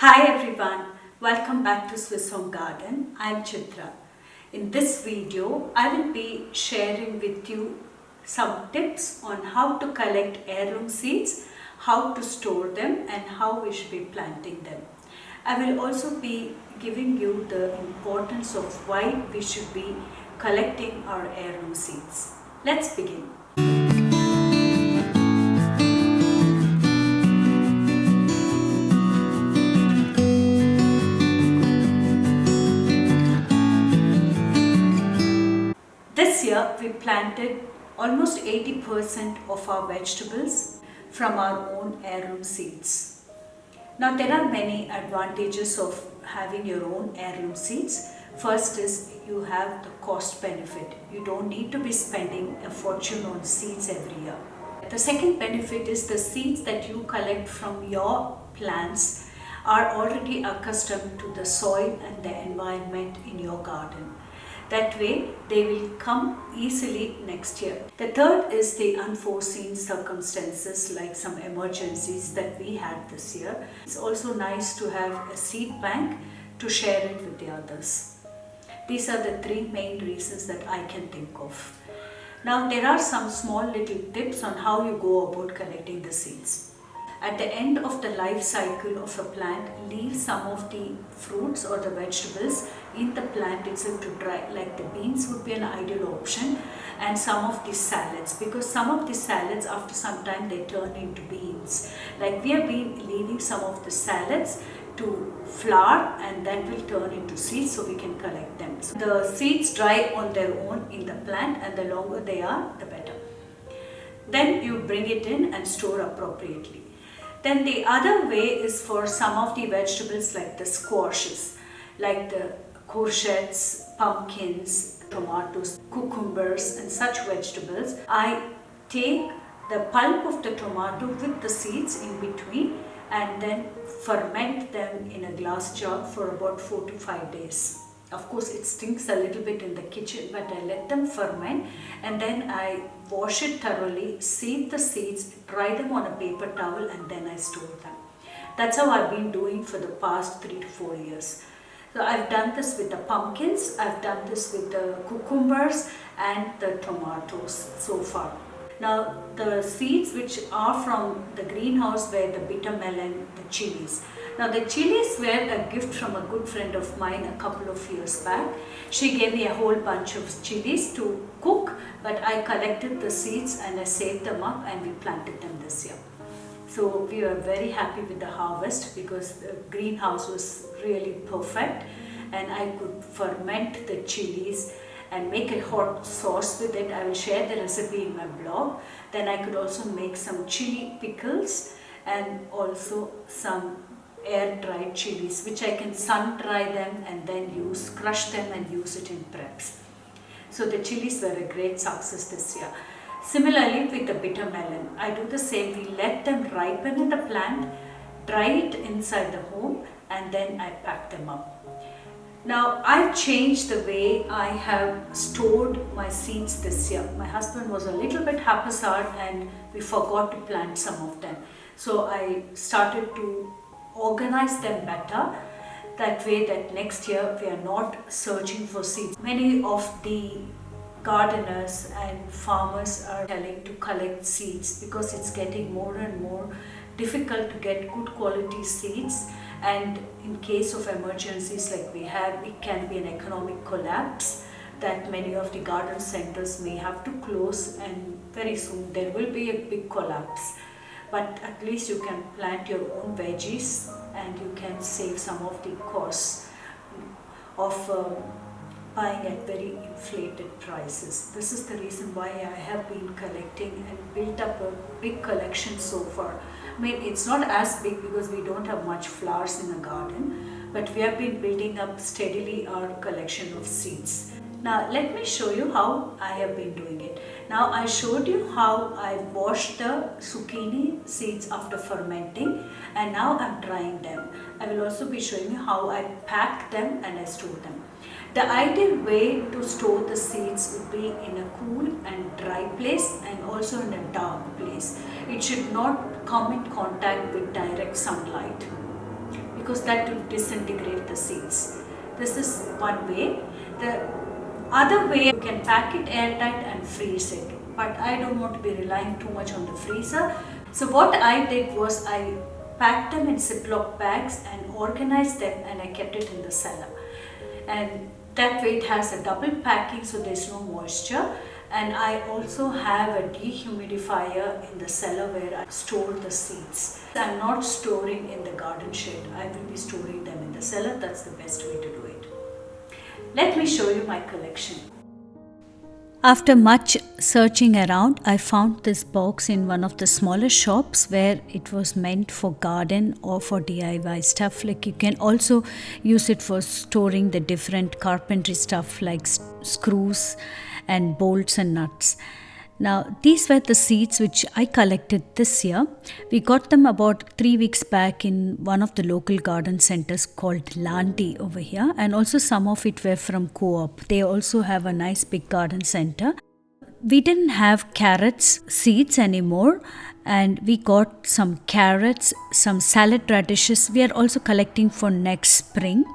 Hi everyone, welcome back to Swiss Home Garden. I'm Chitra. In this video, I will be sharing with you some tips on how to collect heirloom seeds, how to store them and how we should be planting them. I will also be giving you the importance of why we should be collecting our heirloom seeds. Let's begin. This year we planted almost 80% of our vegetables from our own heirloom seeds. Now there are many advantages of having your own heirloom seeds. First is you have the cost benefit. You don't need to be spending a fortune on seeds every year. The second benefit is the seeds that you collect from your plants are already accustomed to the soil and the environment in your garden. That way, they will come easily next year. The third is the unforeseen circumstances like some emergencies that we had this year. It's also nice to have a seed bank to share it with the others. These are the three main reasons that I can think of. Now, there are some small little tips on how you go about collecting the seeds. At the end of the life cycle of a plant, leave some of the fruits or the vegetables in the plant itself to dry. Like the beans would be an ideal option, and some of the salads, because some of the salads after some time they turn into beans. Like we have been leaving some of the salads to flower and that will turn into seeds so we can collect them. So the seeds dry on their own in the plant, and the longer they are, the better. Then you bring it in and store appropriately. Then the other way is for some of the vegetables like the squashes, like the courgettes, pumpkins, tomatoes, cucumbers and such vegetables. I take the pulp of the tomato with the seeds in between and then ferment them in a glass jar for about 4 to 5 days. Of course, it stinks a little bit in the kitchen, but I let them ferment and then I wash it thoroughly, sieve the seeds, dry them on a paper towel and then I store them. That's how I've been doing for the past 3 to 4 years. So I've done this with the pumpkins, I've done this with the cucumbers and the tomatoes so far. Now the seeds which are from the greenhouse were the bitter melon, the chilies. Now the chilies were a gift from a good friend of mine a couple of years back. She gave me a whole bunch of chilies to cook, but I collected the seeds and I saved them up and we planted them this year. So we were very happy with the harvest because the greenhouse was really perfect and I could ferment the chilies and make a hot sauce with it. I will share the recipe in my blog. Then I could also make some chili pickles and also some air-dried chilies which I can sun-dry them and then crush them and use it in preps. So the chilies were a great success this year. Similarly with the bitter melon, I do the same. We let them ripen in the plant, dry it inside the home and then I pack them up. Now I've changed the way I have stored my seeds this year. My husband was a little bit haphazard and we forgot to plant some of them. So I started to organize them better. That way that next year we are not searching for seeds. Many of the gardeners and farmers are telling to collect seeds because it's getting more and more difficult to get good quality seeds, and in case of emergencies like we have, it can be an economic collapse that many of the garden centers may have to close and very soon there will be a big collapse. But at least you can plant your own veggies and you can save some of the costs of buying at very inflated prices. This is the reason why I have been collecting and built up a big collection so far. I mean, it's not as big because we don't have much flowers in the garden, but we have been building up steadily our collection of seeds. Now let me show you how I have been doing it. Now I showed you how I washed the zucchini seeds after fermenting and now I'm drying them. I will also be showing you how I pack them and I store them. The ideal way to store the seeds would be in a cool and dry place and also in a dark place. It should not come in contact with direct sunlight, because that will disintegrate the seeds. This is one way. The other way, you can pack it airtight and freeze it, but I don't want to be relying too much on the freezer. So what I did was I packed them in Ziploc bags and organized them, and I kept it in the cellar. And that way it has a double packing, so there's no moisture. And I also have a dehumidifier in the cellar where I store the seeds. I'm not storing in the garden shed. I will be storing them in the cellar. That's the best way to do it. Let me show you my collection. After much searching around, I found this box in one of the smaller shops where it was meant for garden or for DIY stuff. Like you can also use it for storing the different carpentry stuff like screws and bolts and nuts. Now, these were the seeds which I collected this year. We got them about 3 weeks back in one of the local garden centers called Landi over here, and also some of it were from Co-op. They also have a nice big garden center. We didn't have carrots seeds anymore, and we got some carrots, some salad radishes. We are also collecting for next spring.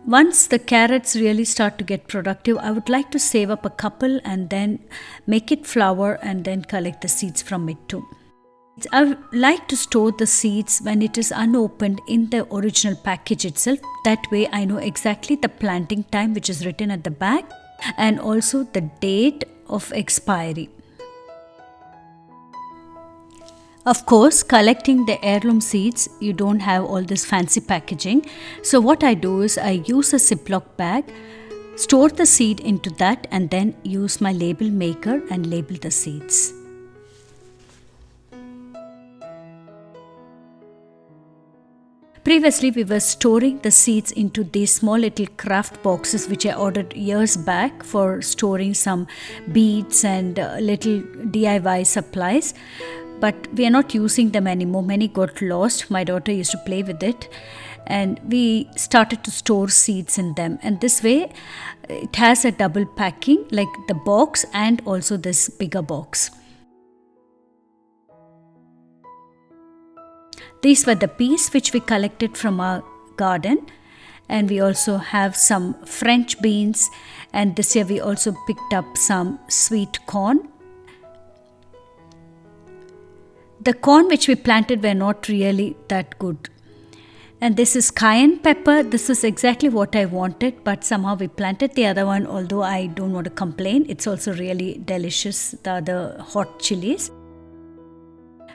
Once the carrots really start to get productive, I would like to save up a couple and then make it flower and then collect the seeds from it too. I would like to store the seeds when it is unopened in the original package itself. That way I know exactly the planting time which is written at the back and also the date of expiry. Of course, collecting the heirloom seeds, you don't have all this fancy packaging. So what I do is I use a Ziploc bag, store the seed into that, and then use my label maker and label the seeds. Previously, we were storing the seeds into these small little craft boxes which I ordered years back for storing some beads and little DIY supplies. But we are not using them anymore. Many got lost. My daughter used to play with it, and we started to store seeds in them. And this way, it has a double packing, like the box and also this bigger box. These were the peas which we collected from our garden, and we also have some French beans, and this year we also picked up some sweet corn. The corn which we planted were not really that good. And this is cayenne pepper. This is exactly what I wanted, but somehow we planted the other one, although I don't want to complain. It's also really delicious, the other hot chilies.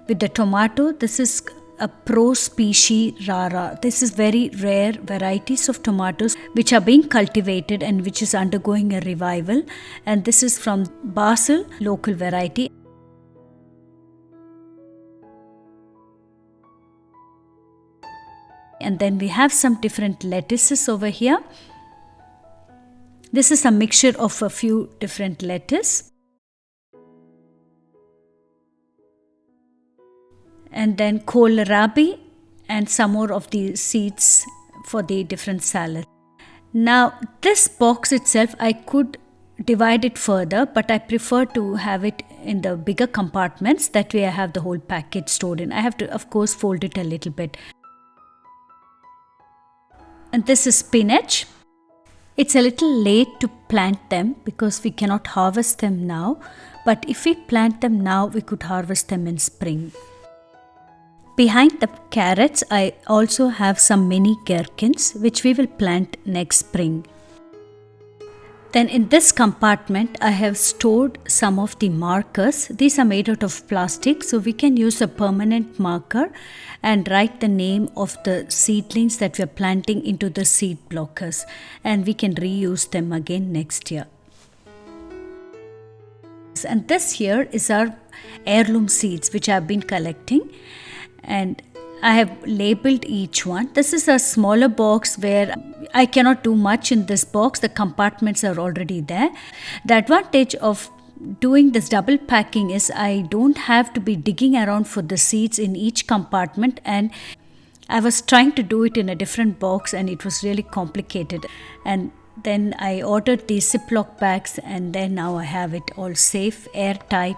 With the tomato, this is a pro species rara. This is very rare varieties of tomatoes which are being cultivated and which is undergoing a revival. And this is from Basil, local variety. And then we have some different lettuces over here. This is a mixture of a few different lettuce. And then kohlrabi and some more of the seeds for the different salads. Now this box itself, I could divide it further, but I prefer to have it in the bigger compartments. That way I have the whole package stored in. I have to, of course, fold it a little bit. And this is spinach. It's a little late to plant them because we cannot harvest them now. But if we plant them now, we could harvest them in spring. Behind the carrots, I also have some mini gherkins which we will plant next spring. Then in this compartment, I have stored some of the markers. These are made out of plastic, so we can use a permanent marker and write the name of the seedlings that we are planting into the seed blockers, and we can reuse them again next year. And this here is our heirloom seeds which I have been collecting, and I have labeled each one. This is a smaller box where I cannot do much in this box. The compartments are already there. The advantage of doing this double packing is I don't have to be digging around for the seeds in each compartment, and I was trying to do it in a different box and it was really complicated. And then I ordered these Ziploc bags, and then now I have it all safe, airtight.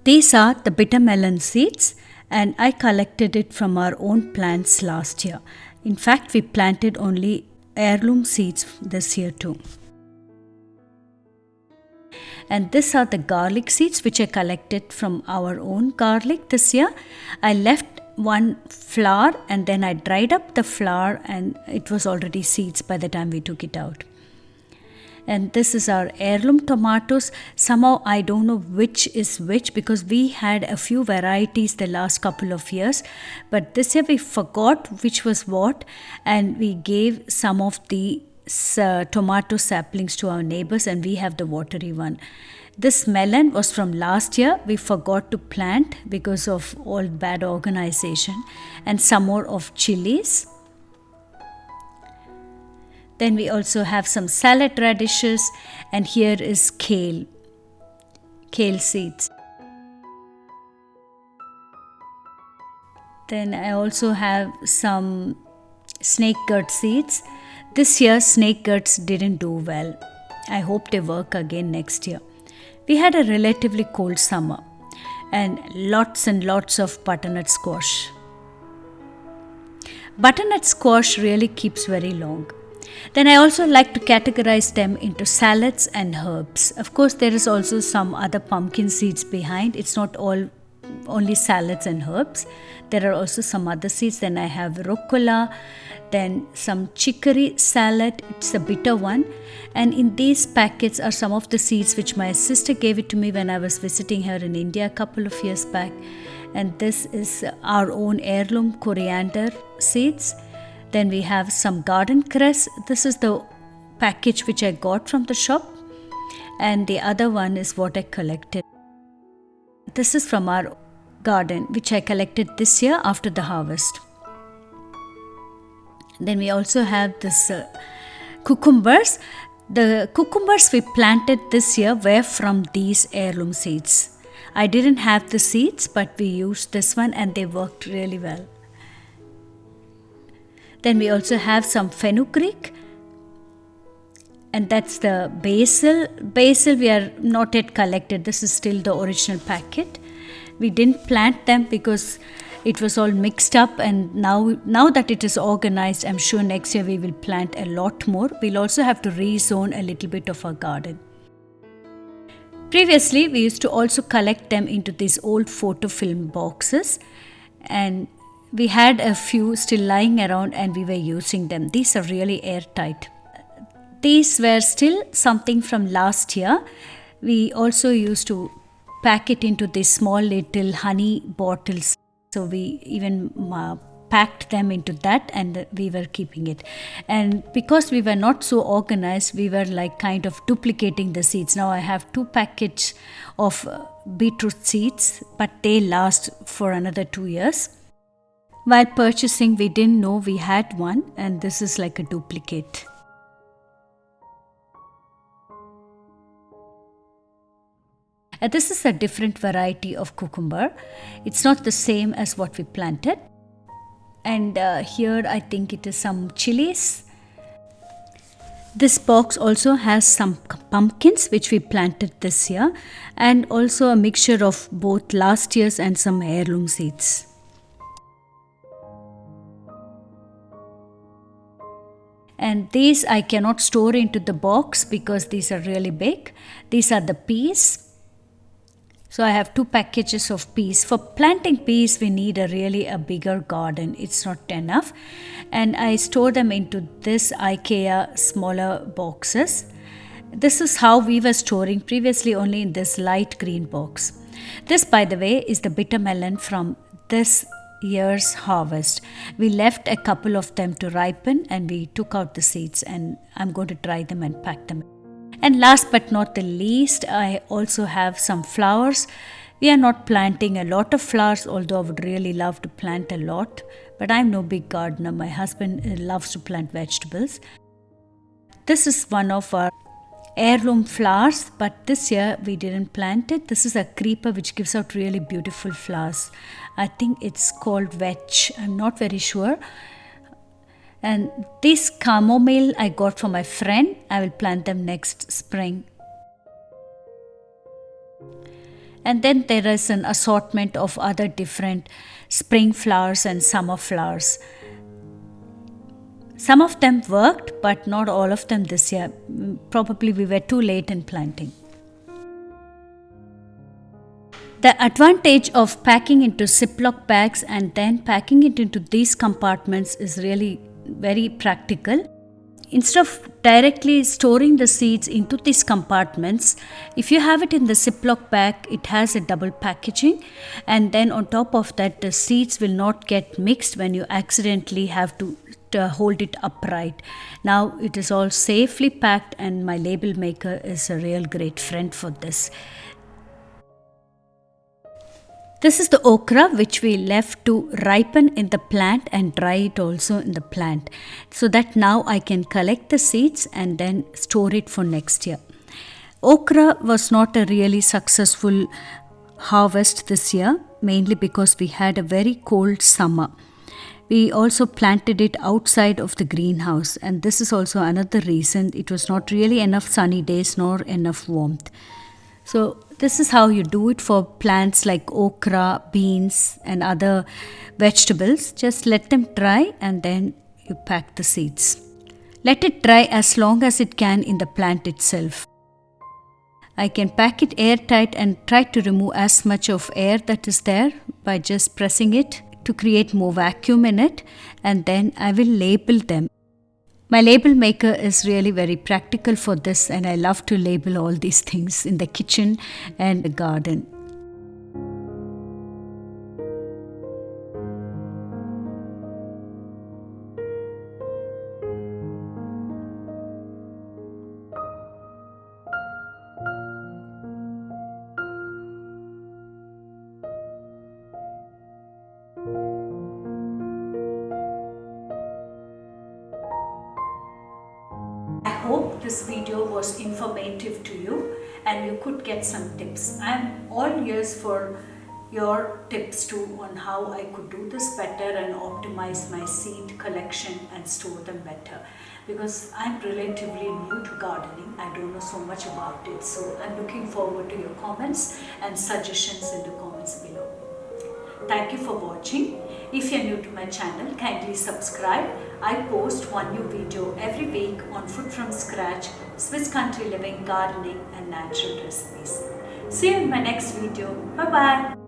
These are the bitter melon seeds, and I collected it from our own plants last year. In fact, we planted only heirloom seeds this year too. And these are the garlic seeds which I collected from our own garlic this year. I left one flower and then I dried up the flower, and it was already seeds by the time we took it out. And this is our heirloom tomatoes. Somehow I don't know which is which, because we had a few varieties the last couple of years, but this year we forgot which was what, and we gave some of the tomato saplings to our neighbors, and we have the watery one. This melon was from last year. We forgot to plant because of all bad organization, and some more of chilies. Then we also have some salad radishes, and here is kale seeds. Then I also have some snake gourd seeds. This year snake gourds didn't do well. I hope they work again next year. We had a relatively cold summer and lots of butternut squash. Butternut squash really keeps very long. Then I also like to categorize them into salads and herbs. Of course, there is also some other pumpkin seeds behind. It's not all only salads and herbs. There are also some other seeds. Then I have rucola, then some chicory salad. It's a bitter one. And in these packets are some of the seeds which my sister gave it to me when I was visiting her in India a couple of years back. And this is our own heirloom coriander seeds. Then we have some garden cress. This is the package which I got from the shop. And the other one is what I collected. This is from our garden, which I collected this year after the harvest. Then we also have this cucumbers. The cucumbers we planted this year were from these heirloom seeds. I didn't have the seeds, but we used this one and they worked really well. Then we also have some fenugreek, and that's the basil. Basil we are not yet collected. This is still the original packet. We didn't plant them because it was all mixed up, and now that it is organized, I'm sure next year we will plant a lot more. We'll also have to rezone a little bit of our garden. Previously, we used to also collect them into these old photo film boxes, and we had a few still lying around and we were using them. These are really airtight. These were still something from last year. We also used to pack it into these small little honey bottles. So we even packed them into that, and we were keeping it. And because we were not so organized, we were like kind of duplicating the seeds. Now I have 2 packets of beetroot seeds, but they last for another 2 years. While purchasing, we didn't know we had one, and this is like a duplicate. This is a different variety of cucumber. It's not the same as what we planted. And here I think it is some chilies. This box also has some pumpkins which we planted this year, and also a mixture of both last year's and some heirloom seeds. And these I cannot store into the box because these are really big. These are the peas. So I have 2 packages of peas. For planting peas, we need a bigger garden. It's not enough. And I store them into this IKEA smaller boxes. This is how we were storing previously, only in this light green box. This, by the way, is the bitter melon from this year's harvest. We left a couple of them to ripen and we took out the seeds, and I'm going to dry them and pack them. And last but not the least, I also have some flowers. We are not planting a lot of flowers, although I would really love to plant a lot, but I'm no big gardener. My husband loves to plant vegetables. This is one of our heirloom flowers, but this year we didn't plant it. This is a creeper which gives out really beautiful flowers. I think it's called vetch. I'm not very sure. And this chamomile I got from my friend. I will plant them next spring. And then there is an assortment of other different spring flowers and summer flowers. Some of them worked, but not all of them this year. Probably we were too late in planting. The advantage of packing into Ziploc bags and then packing it into these compartments is really very practical. Instead of directly storing the seeds into these compartments, if you have it in the Ziploc bag, it has a double packaging, and then on top of that, the seeds will not get mixed when you accidentally have to hold it upright. Now it is all safely packed, and my label maker is a real great friend for this. This is the okra which we left to ripen in the plant and dry it also in the plant, so that now I can collect the seeds and then store it for next year. Okra was not a really successful harvest this year, mainly because we had a very cold summer. We also planted it outside of the greenhouse, and this is also another reason. It was not really enough sunny days nor enough warmth. So this is how you do it for plants like okra, beans and other vegetables. Just let them dry and then you pack the seeds. Let it dry as long as it can in the plant itself. I can pack it airtight and try to remove as much of air that is there by just pressing it to create more vacuum in it, and then I will label them. My label maker is really very practical for this, and I love to label all these things in the kitchen and the garden. I hope this video was informative to you and you could get some tips. I am all ears for your tips too on how I could do this better and optimize my seed collection and store them better, because I'm relatively new to gardening. I don't know so much about it, so I'm looking forward to your comments and suggestions in the comments below. Thank you for watching. If you're new to my channel, kindly subscribe. I post one new video every week on food from scratch, Swiss country living, gardening and natural recipes. See you in my next video. Bye bye.